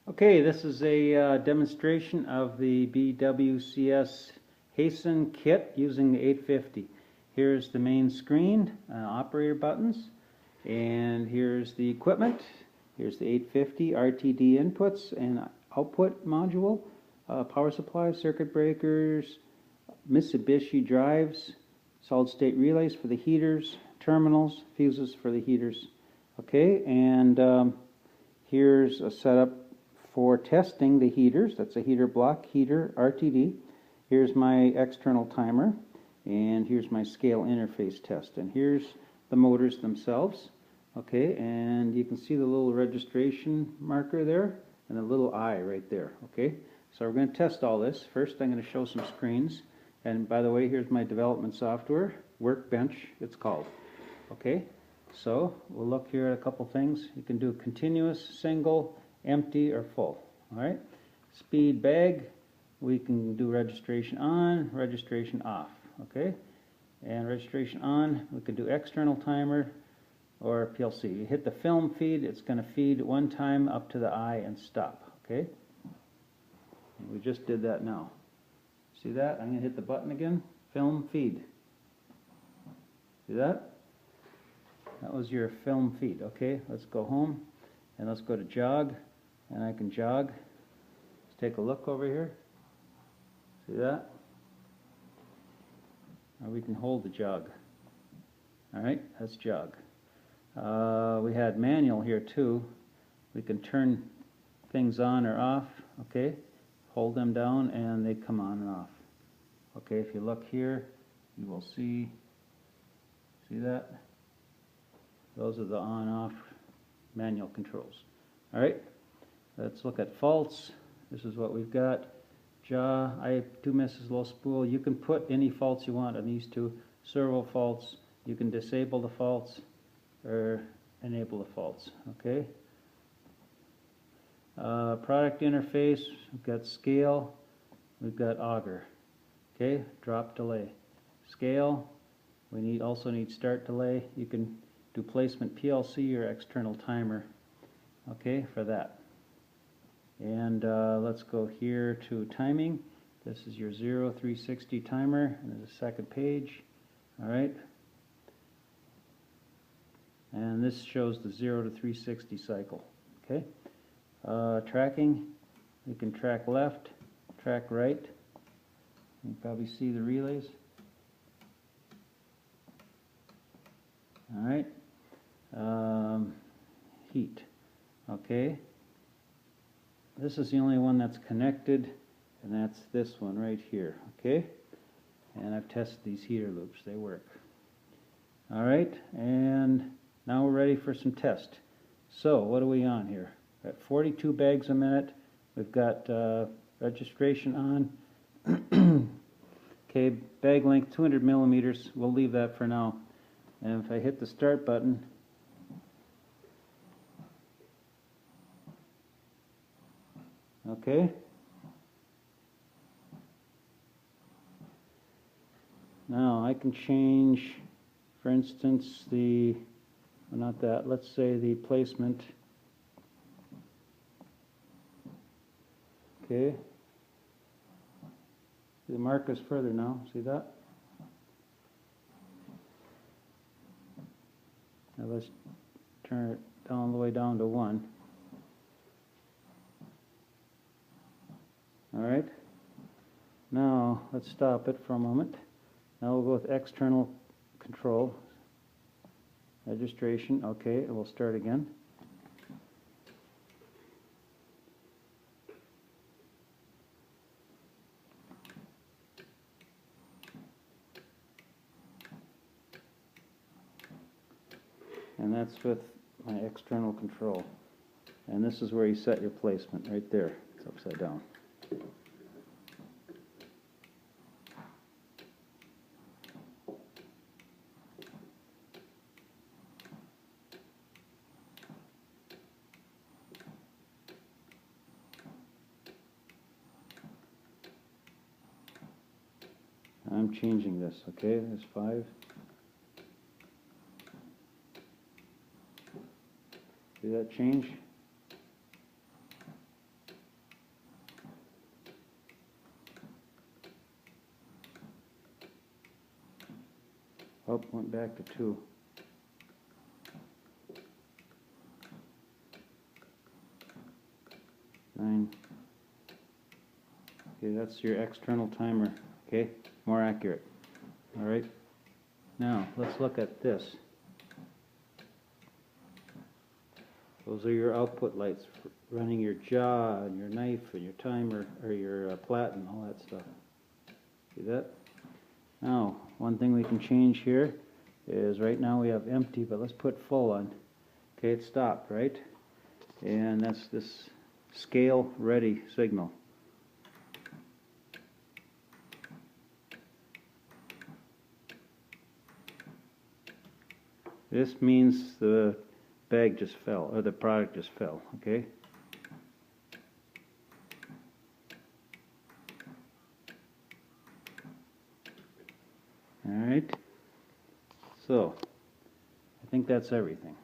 Okay, this is a demonstration of the BWCS Haysen kit using the 850. Here's the main screen, operator buttons, and here's the equipment. Here's the 850 RTD inputs and output module, power supply, circuit breakers, Mitsubishi drives, solid state relays for the heaters, terminals, fuses for the heaters. Okay, and here's a setup for testing the heaters. That's a heater block, heater, RTD. Here's my external timer, and here's my scale interface test. And here's the motors themselves. Okay, and you can see the little registration marker there, and the little eye right there. Okay, so we're going to test all this. First, I'm going to show some screens. And by the way, here's my development software, Workbench, it's called. Okay, so we'll look here at a couple things. You can do continuous, single, empty, or full. All right, speed bag, we can do registration on, registration off. Okay, and registration on, we can do external timer or PLC. You hit the film feed, it's going to feed one time up to the eye and stop. Okay, and we just did that now. See that? I'm going to hit the button again. Film feed. See that? That was your film feed. Okay, let's go home and let's go to jog. And I can jog. Let's take a look over here. See that? Or we can hold the jog. Alright, that's jog. We had manual here too. We can turn things on or off. Okay, hold them down and they come on and off. Okay, if you look here, you will see that? Those are the on-off manual controls. Alright, let's look at faults. This is what we've got. Jaw, I2 misses, low spool. You can put any faults you want on these two. Servo faults, you can disable the faults or enable the faults. Okay. Product interface, we've got scale, we've got auger. Okay, drop delay. Scale, we also need start delay. You can do placement PLC or external timer, okay, for that. And let's go here to timing. This is your 0360 timer, and there's a second page. All right. And this shows the 0 to 360 cycle. Okay. Tracking, you can track left, track right. You can probably see the relays. All right. Heat. Okay. This is the only one that's connected, and that's this one right here. Okay. And I've tested these heater loops. They work. All right. And now we're ready for some test. So what are we on here? We're at 42 bags a minute. We've got registration on. Okay, bag length 200 millimeters. We'll leave that for now. And if I hit the start button, okay. Now I can change, for instance, not that, let's say the placement. Okay. The marker's further now, see that? Now let's turn it down all the way down to 1. Alright. Now let's stop it for a moment. Now we'll go with external control. Registration, okay, and we'll start again. And that's with my external control. And this is where you set your placement, right there. It's upside down. I'm changing this, okay? There's 5. See that change? Oh, went back to 2. Nine. Okay, that's your external timer. Okay, more accurate. All right. Now let's look at this. Those are your output lights for running your jaw and your knife and your timer or your plat and all that stuff. See that? Now, one thing we can change here is right now we have empty, but let's put full on. Okay, it stopped, right? And that's this scale ready signal. This means the bag just fell, or the product just fell, okay? Alright, so I think that's everything.